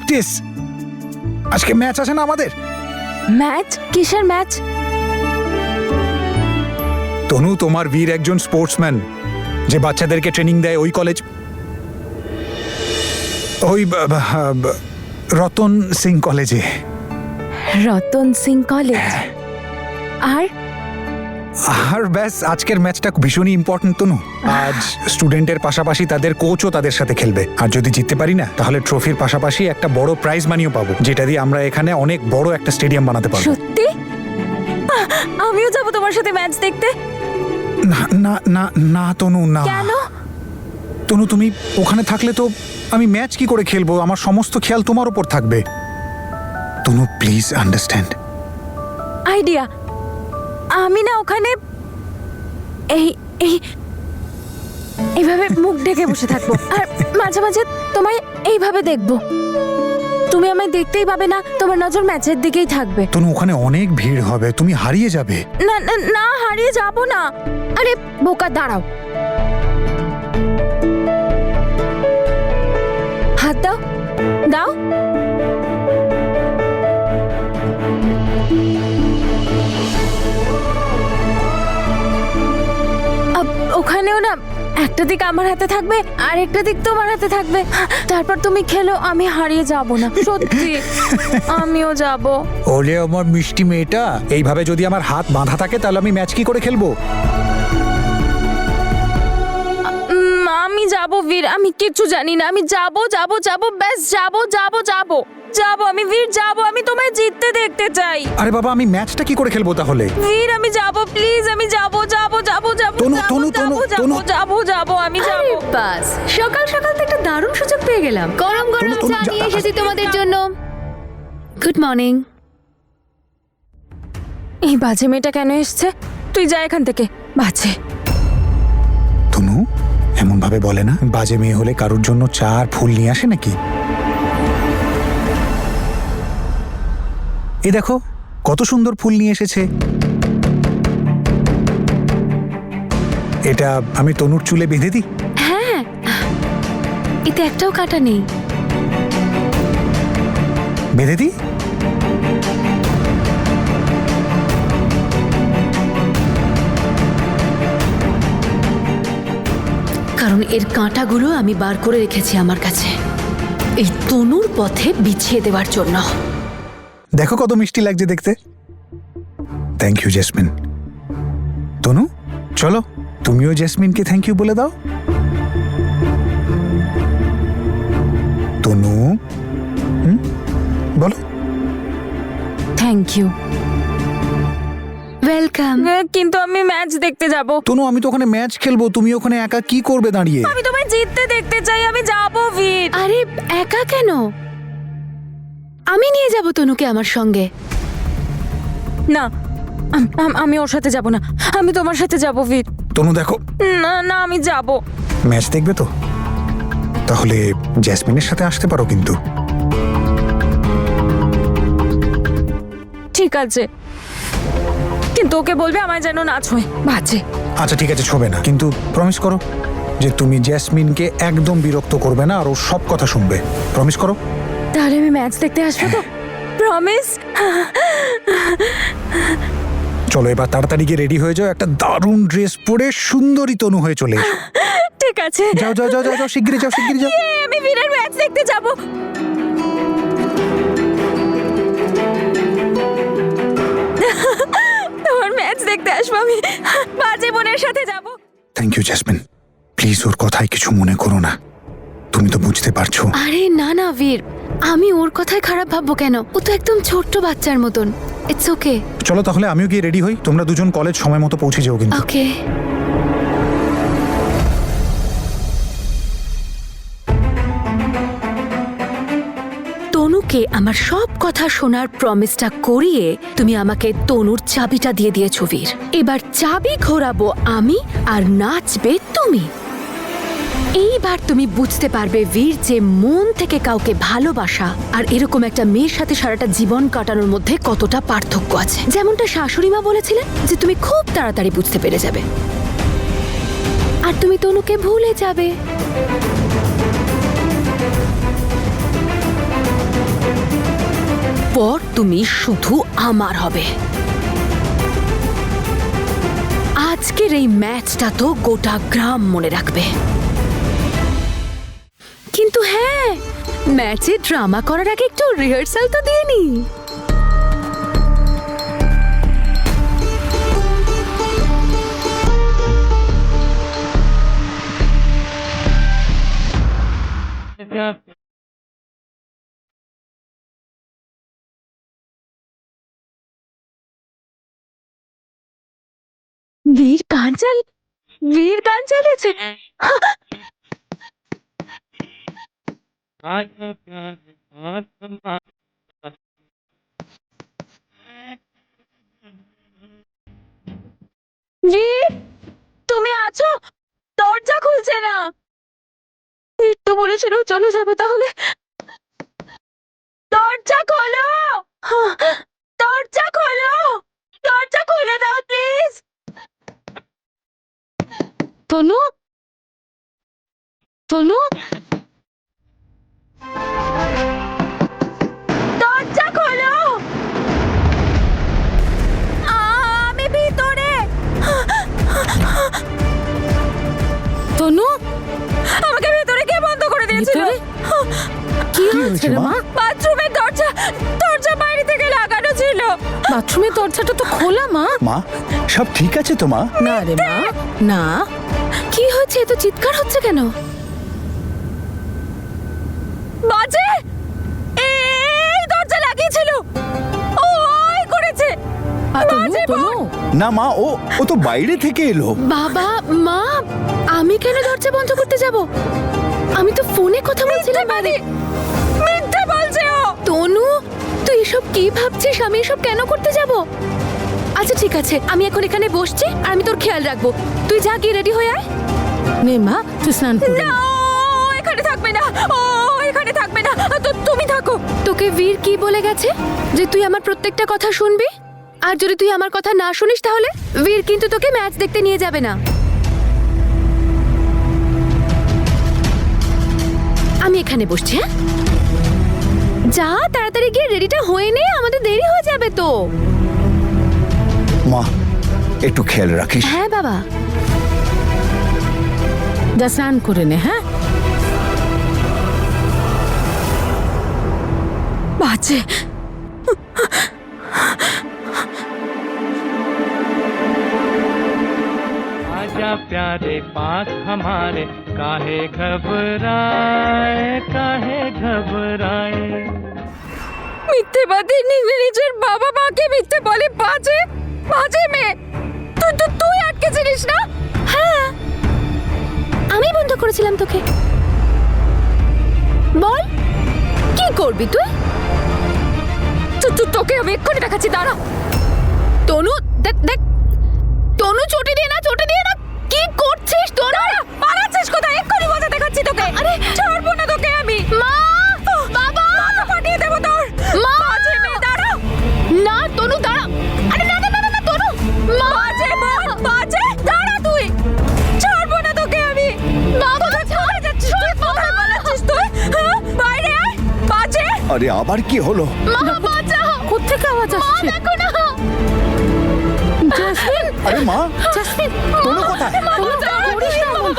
Practice. আজকে match আছে না আমাদের? ম্যাচ? কিসের ম্যাচ? তনু, তোমার বীর একজন স্পোর্টসম্যান, যে বাচ্চাদেরকে ট্রেনিং দেয় ওই কলেজ, ওই রতন সিং কলেজে। রতন সিং কলেজ? আর আর ব্যাস, আজকের ম্যাচটা ভীষণই ইম্পর্টেন্ট তনু। আজ স্টুডেন্টের পাশাপাশি তাদের কোচও তাদের সাথে খেলবে। আর যদি জিততে পারি না, তাহলে ট্রফির পাশাপাশি একটা বড় প্রাইজ মানিও পাবো, যেটা দিয়ে আমরা এখানে অনেক বড় একটা স্টেডিয়াম বানাতে পারবো। সত্যি? আমিও যাব তোমার সাথে ম্যাচ দেখতে। না না না না তনু, না। কেন? তনু, তুমি ওখানে থাকলে তো আমি ম্যাচ কি করে খেলবো? আমার সমস্ত খেয়াল তোমার উপর থাকবে। তনু, প্লিজ আন্ডারস্ট্যান্ড। আইডিয়া। আমি না ওখানে এই এই এইভাবে মুখ ঢেকে বসে থাকবো, আর মাঝে মাঝে তোমায় এইভাবে দেখবো। তুমি আমায় দেখতেই পাবে না, তোমার নজর ম্যাচের দিকেই থাকবে। তনু, ওখানে অনেক ভিড় হবে, তুমি হারিয়ে যাবে। না না না, হারিয়ে যাবো না। আরে বোকা, দাঁড়াও। হাত দাও, দাও। ওখানেও না একটা দিক আমার হাতে থাকবে আর একটা দিক তোমার হাতে থাকবে। তারপর তুমি খেলো, আমি হারিয়ে যাব না। সত্যি আমিও যাব। ওলে আমার মিষ্টি মেয়েটা, এইভাবে যদি আমার হাত বাঁধা থাকে তাহলে আমি ম্যাচ কি করে খেলবো? আমি যাব বীর, আমি কিচ্ছু জানি না। আমি যাব যাব যাব, ব্যাস যাব যাব যাব যাব। আমি বীর যাব, আমি তোমায় জিততে দেখতে চাই। আরে বাবা, আমি ম্যাচটা কি করে খেলবো তাহলে? বীর, আমি যাব, প্লিজ। আমি যাব যাব যাব যাব তনু, তনু, তনু, তনু। যাব যাব, আমি যাব। বাস, সকাল সকাল তো একটা দারুণ সুযোগ পেয়ে গেলাম। গরম গরম তনু, চা নিয়ে এসেছি তোমাদের জন্য। Good morning. এই বাজে মেয়েটা কেন এসছে? তুই যা এখান থেকে, বাজে। তনু, এমন ভাবে বলে না। বাজে মেয়ে হলে কারোর জন্য চা আর ফুল নিয়ে আসে নাকি? এই দেখো কত সুন্দর ফুল নিয়ে এসেছে। এটা আমি তনুর চুলে বেঁধে দিই। হ্যাঁ, এতে একটাও কাটা নেই। বেঁধে দিই? কারণ এর কাঁটাগুলো আমি বার করে রেখেছি আমার কাছে, এই তনুর পথে বিছিয়ে দেওয়ার জন্য। দেখো কত মিষ্টি লাগছে দেখতে। Thank you jasmine. তনু, চলো তুমিও জেসমিনকে থ্যাংক ইউ বলে দাও। তনু, বলো। Thank you. ওয়েলকাম। কিন্তু আমি ম্যাচ দেখতে যাব। তনু, আমি তো ওখানে ম্যাচ খেলবো, তুমি ওখানে একা কি করবে দাঁড়িয়ে? আমি তোমায় জিততে দেখতে চাই, আমি যাব বীর। আরে একা কেন? আমি নিয়ে যাব তনুকে আমার সঙ্গে। না, আমি ওর সাথে যাব না, আমি তোমার সাথে যাব বীর। তনু দেখো। না না, আমি যাব। ম্যাচ দেখবে তো? তাহলে জেসমিনের সাথে আসতে পারো কিন্তু। ঠিক আছে, কিন্তু ওকে বলবে আমায় যেন না ছোঁয়। বাজে। আচ্ছা ঠিক আছে, ছবে না, কিন্তু প্রমিস করো যে তুমি জেসমিনকে একদম বিরক্ত করবে না আর ও সব কথা শুনবে। প্রমিস করো। তাহলে আমি ম্যাচ দেখতে আসবো তো? প্রমিস? চলো এবার তাড়াতাড়ি গিয়ে রেডি হয়ে যাও, একটা দারুণ ড্রেস পরে সুন্দরী তনু হয়ে চলে এসো। ঠিক আছে, যাও যাও যাও যাও যাও, শিগগিরই যাও, শিগগিরই যাও। আমি বীরের ম্যাচ দেখতে যাব। তোমার ম্যাচ দেখতে আসবো আমি, বাজে বোনের সাথে যাব। থ্যাংক ইউ জেসমিন, প্লিজ ওর কথায় কিছু মনে করো না, তুমি তো বুঝতে পারছো। আরে না না বীর, আমি ওর কথায় খারাপ ভাববো কেন? ও তো একদম ছোট্ট বাচ্চার মতন। It's okay. চলো তাহলে আমিও গিয়ে রেডি হই, তোমরা দুজন কলেজ সময় মতো পৌঁছে যাও কিন্তু। ওকে। তনুকে আমার সব কথা শোনার প্রমিসটা করিয়ে তুমি আমাকে তনুর চাবিটা দিয়ে দিয়েছো বীর। এবার চাবি ঘোরাবো আমি আর নাচবে তুমি। এইবার তুমি বুঝতে পারবে বীর, যে মন থেকে কাউকে ভালোবাসা আর এরকম একটা মেয়ের সাথে সারাটা জীবন কাটানোর মধ্যে কতটা পার্থক্য আছে। যেমনটা শাশুড়ি মা বলেছিলেন যে তুমি খুব তাড়াতাড়ি বুঝতে পেরে যাবে আর তুমি তনুকে ভুলে যাবে। এরপর তুমি শুধু আমার হবে। আজকের এই ম্যাচটা তো গোটা গ্রাম মনে রাখবে। কিন্তু হ্যাঁ, ম্যাচে ড্রামা করার আগে একটু রিহার্সাল তো দিয়ে নি। वीर कांचल, वीर कांचल আছে। বীর, তুমি আছো? দরজা খুলছে না। বীর তো বলেছিল চলে যাবে, তাহলে দরজা খোলো। দরজা খোলো, দরজা খুলে দাও প্লিজ। তনু, তনু, দরজা খোলো। আমি ভিতরে। তনু, আমাকে ভেতরে কে বন্ধ করে দিয়েছিল? কি হয়েছে রে মা? বাথরুমের দরজা, দরজা বাইরে থেকে লাগানো ছিল। বাথরুমের দরজাটা তো খোলা মা। মা সব ঠিক আছে তো মা? না রে মা, না। কি হয়েছে? এত চিৎকার হচ্ছে কেন? বাজে, এই দরজা লাগিয়েছিল। ওই করেছে। বাজে বল। না মা, ও ও তো বাইরে থেকে এলো। বাবা, মা, আমি কেন দরজা বন্ধ করতে যাব? আমি তো ফোনে কথা বলছিলাম বাইরে। মিথ্যে বলছে ও। তনু, তুই এসব কি ভাবছিস? আমি এসব কেন করতে যাব? আচ্ছা ঠিক আছে, আমি এখন এখানে বসছি আর আমি তোর খেয়াল রাখবো। তুই যা, গিয়ে রেডি হয়ে আয়। নে মা, তুই স্নান কর। না, ও এখানে থাকবে না। ও এখানে থাকবে না। তো তুমি থাকো। তোকে বীর কি বলে গেছে? যে তুই আমার প্রত্যেকটা কথা শুনবি? আর যদি তুই আমার কথা না শুনিস তাহলে বীর কিন্তু তোকে ম্যাচ দেখতে নিয়ে যাবে না। আমি এখানে বসছি। হ্যাঁ, যা তাড়াতাড়ি গিয়ে রেডিটা হয়ে নে, আমাদের দেরি হয়ে যাবে তো। মা একটু খেয়াল রাখিস। হ্যাঁ বাবা। যা স্নান করে নে। হ্যাঁ, বাজে। आजा प्यारे पास हमारे, काहे घबराए काहे घबराए। মিথ্যেবাদী, নিজের বাবা মাকে মিথ্যে বলে। বাজে, বাজে মেয়ে। তুই আটকে ছিলিস না? হ্যাঁ, আমি বন্ধ করেছিলাম তোকে। বল, কি করবি তুই? তোকে আমি এক্ষুনি দেখাচ্ছি, দাঁড়া। তনু, দেখ দেখ, তনু চটে দিয়ে না, চটে দিয়ে না। কি করছিস তোরা? পালাচ্ছিস কোথায়? এক্ষুনি মজা দেখাচ্ছি তোকে। আরে ছাড়বো না তোকে আমি। মা, বাবা, মাথা ফাটিয়ে দেবো তোর। মা, বাজে মেয়ে, দাঁড়া। না তনু দাঁড়া। আরে না না না না, তনু, মা, বাজে বল, বাজে, দাঁড়া তুই। ছাড়বো না তোকে আমি। বাবা, কোথায় যাচ্ছিস তুই? কোথায় পালাচ্ছিস তুই? হ্যাঁ, বাইরে আয়। বাজে। আরে আবার কি হলো? মা বাঁচাও। কোত্থেকে আওয়াজ মা আসছে? দেখো না। জাসমিন, আরে মা, জাসমিন, তনু কোথায়? তনু, করিস না এমন।